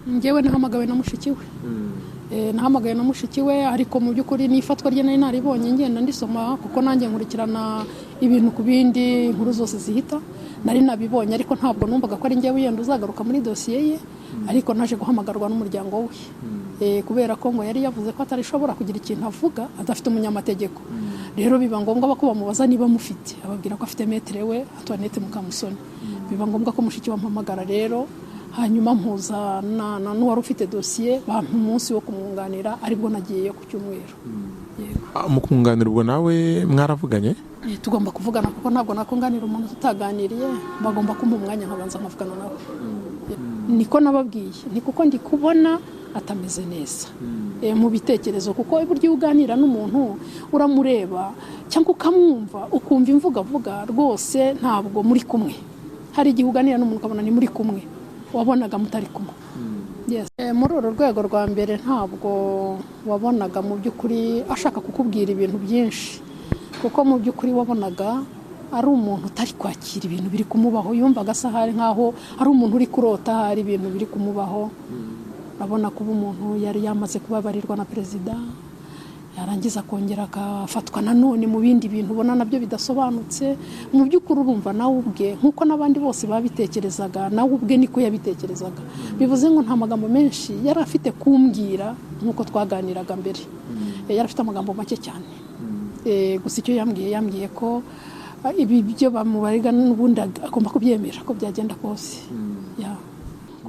Ngewe nahamagawe na mushiki we. Nahamagaye na mushiki we ariko mu by'ukuri n'ifatwa rye nari naribonye ngenda ndisoma kuko nanjye nkurikirana ibintu ku bindi inkuru zose zihita nari nabibonye ariko ntabwo numvaga ko ari ngewe yenda uzagaruka muri dosiye ye ariko naje guhamagarwa n'umuryango we kubera ko ngo yari yavuze ko atarishobora kugira ikintu avuga adafite umunyamategeko rero biba ngombwa ko bamubaza niba mufite ababwira ko afite metere we Antoinette Mukamusoni biba ngombwa ko mushiki wampamagara rero hanyuma mpuza n'uwari ufite dosiye bampa umunsi wo kumwunganira aribwo nagiye ku cyumweru. Mu kumwunganira ubwo nawe mwaravuganye? Tugomba kuvugana kuko ntabwo nakunganira umuntu tutaganiriye bagomba kumpa umwanya nkabanza nkavugana nawe. Niko nababwiye ni kuko ndi kubona atameze neza mu bitekerezo kuko buryo uganira n'umuntu uramureba cyangwa ukamwumva ukumva imvuga avuga rwose ntabwo muri kumwe. Hari igihe uganira n'umuntu ukabona ni muri kumwe wabonaga mutari kumwe. Muri uru rwego rwa mbere ntabwo wabonaga mu by'ukuri ashaka kukubwira ibintu byinshi kuko mu by'ukuri wabonaga ari umuntu utari kwakira ibintu biri kumubaho yumvaga asahari nkaho ari umuntu uri kurota hari ibintu biri kumubaho. Abona kuba umuntu yari yamaze kubabarirwa na perezida yarangiza kongera akafatwa nanone mu bindi bintu ubona nabyo bidasobanutse mu by'ukuri urumva nawe ubwe nkuko n'abandi bose babitekerezaga nawe ubwe niko yabitekerezaga bivuze ngo nta magambo menshi yari afite kumbwira nkuko twaganiraga mbere yari afite amagambo make cyane gusa icyo yambwiye ko ibi byo bamubariga n'ubundi agomba kubyemera ko byagenda kose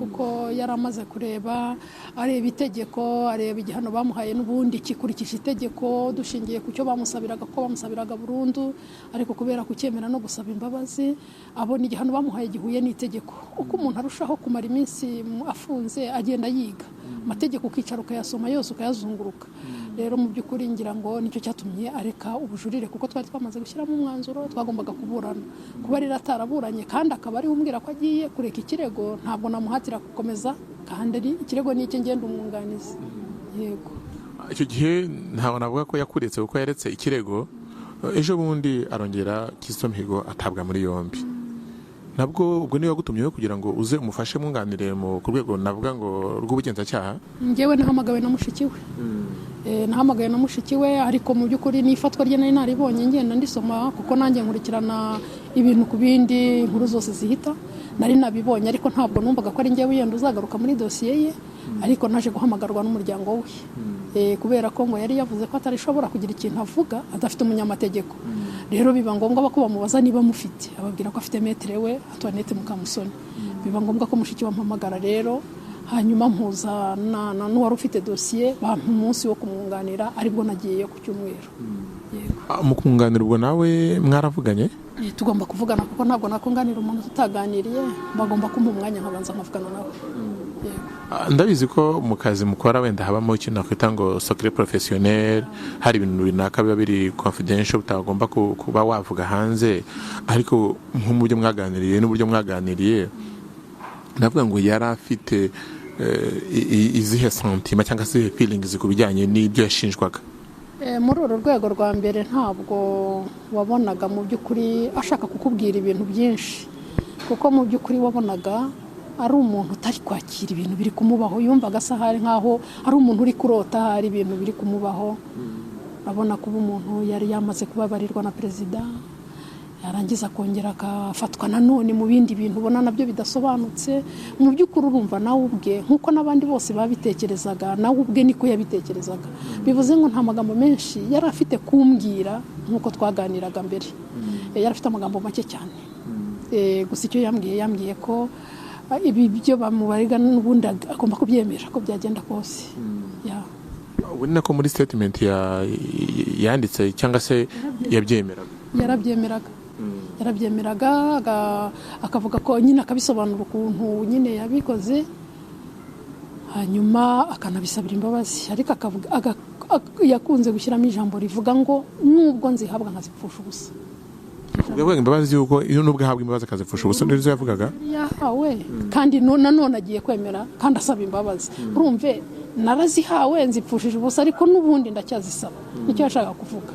kuko yari amaze kureba areba itegeko areba igihano bamuhaye n'ubundi kikurikije itegeko dushingiye ku cyo bamusabiraga burundu ariko kubera kucyemera no gusaba imbabazi abona igihano bamuhaye gihuye n'itegeko uko umuntu arushaho kumara iminsi afunze agenda yiga amategeko ukicara ukayasoma yose ukayazunguruka rero mu by'ukuri ngira ngo nicyo cyatumye areka ubujurire kuko twari twamaze gushyiramo umwanzuro twagombaga kuburana kuba rero ataraburanye kandi akaba ari umbwira ko agiye kureka ikirego ntabwo namuhatira gukomeza kandi ikirego ni icyo ngenda umwunganizi. Yego icyo gihe ntabwo navuga ko yakuretse kuko yaretse ikirego ejo bundi arongera Kizito Mihigo atabwa muri yombi nabwo ubwo niwe wagutumyeho kugira ngo uze umufashe mwunganire ku rwego navuga ngo rw'ubugenzacyaha? Ngewe nahamagawe na mushiki we. Nahamagaye na mushiki we ariko mu by'ukuri n'ifatwa rye nari naribonye ngenda ndisoma kuko nanjye nkurikirana ibintu ku bindi inkuru zose zihita nari nabibonye ariko ntabwo numvaga ko ari ngewe yenda uzagaruka muri dosiye ye ariko naje guhamagarwa n'umuryango we kubera ko ngo yari yavuze ko atarishobora kugira ikintu avuga adafite umunyamategeko rero biba ngombwa ko bamubaza niba mufite ababwira ko afite metere we Antoinette Mukamusoni biba ngombwa ko mushiki wampamagara rero hanyuma mpuza n'uwari ufite dosiye bampa umunsi wo kumwunganira aribwo nagiye ku cyumweru. Mu kumwunganira ubwo nawe mwaravuganye? Tugomba kuvugana kuko ntabwo nakunganira umuntu tutaganiriye bagomba kumpa umwanya nkabanza nkavugana nawe. Ndabizi ko mu kazi mukora wenda habamo ikintu nakwita ngo secret professionnel hari ibintu runaka biba biri confidential utagomba kuba wavuga hanze ariko nk'uburyo mwaganiriye navuga ngo yari afite izihe sentima cyangwa se feelings ku bijyanye n'ibyo yashinjwaga? Muri uru rwego rwa mbere ntabwo wabonaga mu by'ukuri ashaka kukubwira ibintu byinshi kuko mu by'ukuri wabonaga ari umuntu utari kwakira ibintu biri kumubaho yumvaga asahari nkaho ari umuntu uri kurota hari ibintu biri kumubaho. Abona kuba umuntu yari yamaze kubabarirwa na perezida yarangiza kongera akafatwa nanone mu bindi bintu ubona nabyo bidasobanutse mu by'ukuri urumva nawe ubwe nkuko n'abandi bose babitekerezaga nawe ubwe niko yabitekerezaga bivuze ngo nta magambo menshi yari afite kumbwira nkuko twaganiraga mbere yari afite amagambo make cyane gusa icyo yambwiye ko ibi byo bamubariga n'ubundi agomba kubyemera ko byagenda kose. Ubona ko muri statement yanditse cyangwa se yarabyemeraga akavuga ko nyine akabisobanura ukuntu nyine yabikoze hanyuma akanabisabira imbabazi ariko yakunze gushyiramo ijambo rivuga ngo nubwo nzihabwa nkazipfusha ubusa. Ubwo imbabazi yuko iyo nubwo ahabwa imbabazi akazipfusha ubusa nizo yavugaga yahawe kandi nanone agiye kwemera kandi asaba imbabazi urumve narazihawe nzipfushije ubusa ariko n'ubundi ndacyazisaba nicyo yashaka kuvuga.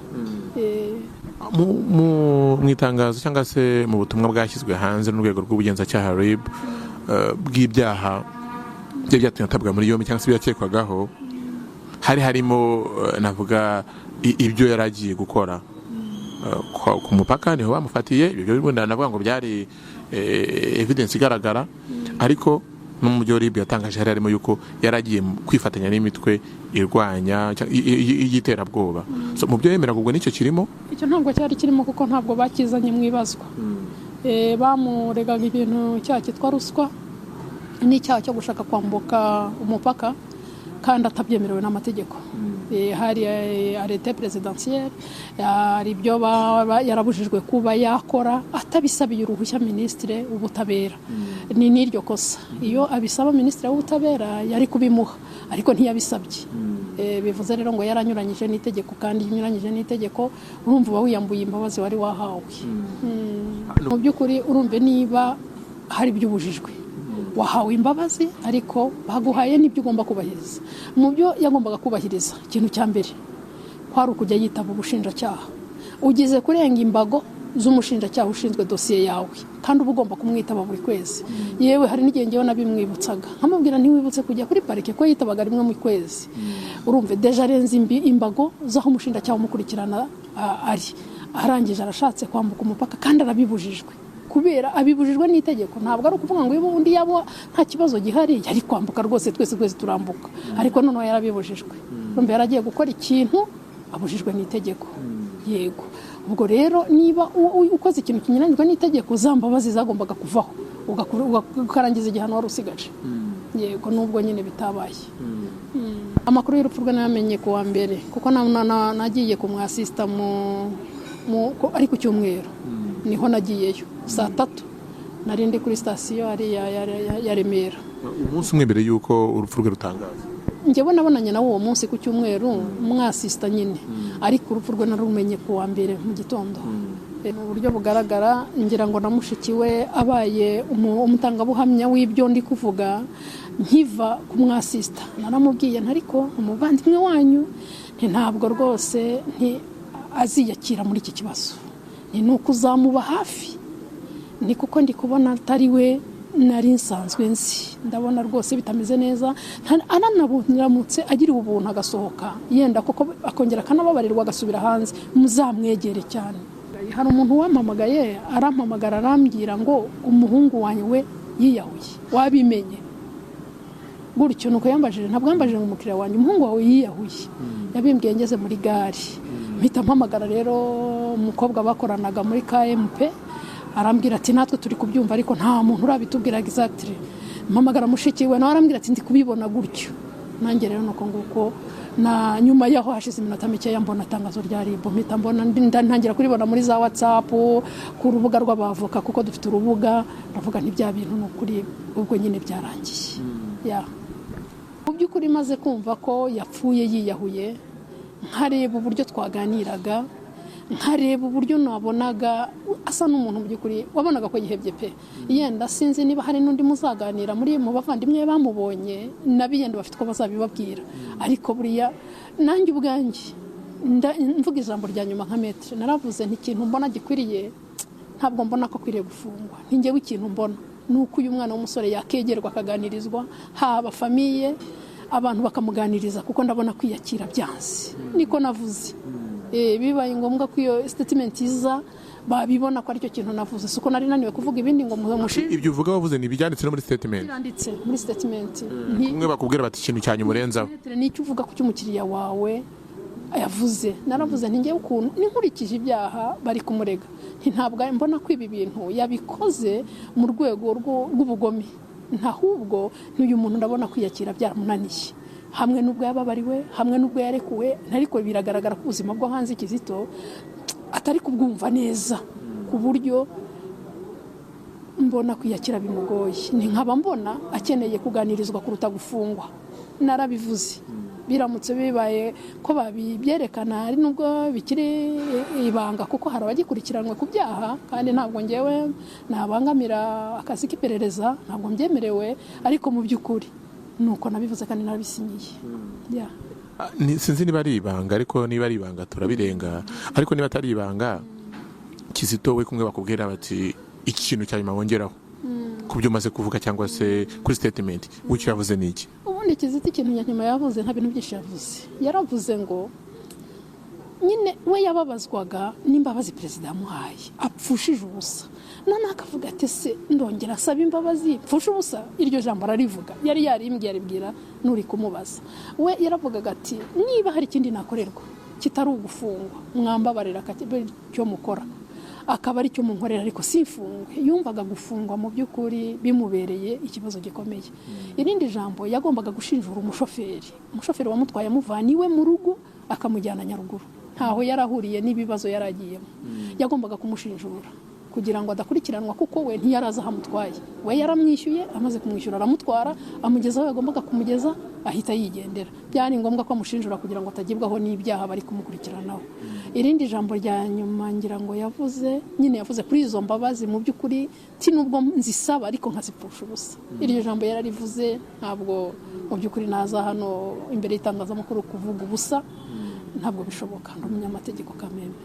Mu itangazo cyangwa se mu butumwa bwashyizwe hanze n'urwego rw'ubugenzacyaha RIB bw'ibyaha byo byatumye atabwa muri yombi cyangwa se byakekwagaho hari harimo navuga ibyo yaragiye gukora ku mupaka niho bamufatiye ibyo bibunda navuga ngo byari evidence igaragara ariko no mu byo RIB yatangaje hari harimo yuko yaragiye kwifatanya n'imitwe irwanya y'iterabwoba so mu byo yemera ubwo nicyo kirimo icyo ntabwo cyari kirimo kuko ntabwo bakizanye mu ibazwa bamuregaga ibintu cyaha cyitwa ruswa n'icyaha cyo gushaka kwambuka umupaka kandi atabyemerewe n'amategeko hari arete presidentielle hari ibyo yarabujijwe kuba yakora atabisabiye uruhushya ministre w'ubutabera ni n'iryo kosa iyo abisaba ministre w'ubutabera yari kubimuha ariko ntiyabisabye bivuze rero ngo yaranyuranyije n'itegeko kandi yinyuranyije n'itegeko urumva uba wiyambuye imbabazi wari wahawe mu by'ukuri urumve niba hari iby'ubujijwe wahawe imbabazi ariko baguhaye n'ibyo ugomba kubahiriza mu byo yagombaga kubahiriza ikintu cya mbere kwari ukujya yitaba ubushinjacyaha ugeze kurenga imbago z'umushinjacyaha ushinzwe dosiye yawe kandi uba ugomba kumwitaba buri kwezi yewe hari n'igihe ngewe nabimwibutsaga nkamubwira ntiwibutse kujya kuri parike ko yitabaga rimwe mu kwezi urumve deja arenze imbago z'aho umushinjacyaha umukurikirana ari arangije arashatse kwambuka umupaka kandi arabibujijwe kubera abibujijwe n'itegeko ntabwo ari ukuvuga ngo ubundi yabo nta kibazo gihari yari kwambuka rwose twese turambuka ariko noneho yarabibujijwe urumva yaragiye gukora ikintu abujijwe n'itegeko yego ubwo rero niba ukoze ikintu kinyuranyijwe n'itegeko za mbabazi zagombaga kuvaho ukarangiza igihano wari usigaje yego nubwo nyine bitabaye amakuru y'urupfu rwe nayamenye ku wa mbere kuko nagiye kumwasista ari ku cyumweru niho nagiyeyo saa 3 nari ndi kuri sitasiyo ya Remera umunsi umwe mbere yuko urupfu rwe rutangaza njyewe nabonanye nawe uwo munsi ku cyumweru mwasista nyine ariko urupfu rwe narumenye ku wa mbere mu gitondo mu buryo bugaragara ngira ngo namushikiwe abaye umutangabuhamya w'ibyo ndi kuvuga nkiva ku mwasista naramubwiye ntariko umuvandimwe wanyu ntabwo rwose aziyakira muri iki kibazo ni ukuzamuba hafi ni kuko ndi kubona atari we nari nsanzwe nzi ndabona rwose bitameze neza aranabunyiramutse agiriwe ubuntu agasohoka yenda koko akongera akanababarirwa agasubira hanze muzamwegere cyane hari umuntu wampamagaye arampamagara arambwira ngo umuhungu wanyu we yiyahuye wabimenye gutyo nuko yambajije ntabwo yambajije ngo umukiriya wanyu umuhungu wawe yiyahuye yabimbwiye ngeze muri gare mpita mpamagara rero umukobwa bakoranaga muri KMP arambwira ati natwe turi kubyumva ariko nta muntu urabitubwira exactly mpamagara mushikiwe nawe arambwira ati ndi kubibona gutyo nanjye rero nuko nguko na nyuma yaho hashize iminota mike mbona itangazo rya RIB mpita mbona ntangira kuribona muri za WhatsApp ku rubuga rw'abavoka kuko dufite urubuga ndavuga ntibya bintu n'ukuri ubwo nyine byarangiye mu by'ukuri maze kumva ko yapfuye yiyahuye nkareba uburyo twaganiraga nkareba uburyo nabonaga asa n'umuntu mu by'ukuri wabonaga ko yihebye pe yenda sinzi niba hari n'undi muzaganira mu bavandimwe bamubonye nabiyenda bafite ko bazabibabwira ariko buriya nanjye ubwanjye mvuga ijambo rya nyuma nka metre naravuze n'ikintu mbona gikwiriye ntabwo mbona ko akwiriye gufungwa ntingewe ikintu mbona nuko uyu mwana w'umusore yakegerwa akaganirizwa haba famiye abantu bakamuganiriza kuko ndabona kwiyakira byanze niko navuze bibaye ngombwa ko iyo statement iza babibona ko aricyo kintu navuze suko nari naniwe kuvuga ibindi ngo mushije ibyo uvuga wavuze ni bijyanditse no muri statement byanditse muri statement umwe bakubwira bati ikintu cyanyu murenzaho n'icyo uvuga ku cy'umukiriya wawe yavuze naravuze ntingewe ukuntu ninkurikije ibyaha bari kumurega ntabwo mbona ko ibi bintu yabikoze mu rwego rw'ubugome ntahubwo n'uyu muntu ndabona kwiyakira byaramunaniye hamwe n'ubwo yababariwe hamwe n'ubwo yarekuwe ariko biragaragara ko ubuzima bwo hanze Kizito atari kubwumva neza ku buryo mbona kwiyakira bimugoye ni nkaba mbona akeneye kuganirizwa kuruta gufungwa narabivuze biramutse bibaye ko babyerekana ari nubwo bikiri ibanga kuko hari abagikurikiranwe ku byaha kandi ntabwo ngewe nabangamira akazi k'iperereza ntabwo mbyemerewe ariko mu by'ukuri nuko nabivuze kandi narabisinyiye sinzi niba ari ibanga ariko niba ari ibanga turabirenga ariko niba atari ibanga Kizito we kumwe bakubwira bati iki kintu cya nyuma wongeraho ku byo umaze kuvuga cyangwa se kuri statement w'icyo yavuze ni iki? Ubundi Kizito ikintu nyuma yavuze nta bintu byinshi yavuze. Yaravuze ngo nyine we yababazwaga n'imbabazi perezida yamuhaye apfushije ubusa, none akavuga ati se ndongera asaba imbabazi pfusha ubusa. Iryo jambo ararivuga, yari yarimbye yaribwira nuri kumubaza. We yaravugaga ati niba hari ikindi nakorerwa kitari ugufungwa mwambabarira cyo mukora akaba ari cyo munkorera, ariko sifungwe. Yumvaga gufungwa mu by'ukuri bimubereye ikibazo gikomeye. Irindi jambo yagombaga gushinjura umushoferi wamutwaye amuvana iwe mu rugo akamujyana Nyaruguru, ntaho yarahuriye n'ibibazo yaragiyemo. Yagombaga kumushinjura kugira ngo adakurikiranwa, kuko we ntiyaraza hamutwaye. We yaramwishyuye, amaze kumwishyura aramutwara amugeza aho yagombaga kumugeza, ahita yigendera. Byari ngombwa ko amushinjura kugira ngo atagibwaho n'ibyaha bari kumukurikiranaho. Irindi jambo rya nyuma ngira ngo yavuze kuri izo mbabazi, mu by'ukuri nubwo nzisaba ariko nkazipfusha ubusa. Iryo jambo yararivuze, ntabwo mu by'ukuri naza hano imbere y'itangazamakuru kuvuga ubusa, ntabwo bishoboka. Ndi umunyamategeko kameme.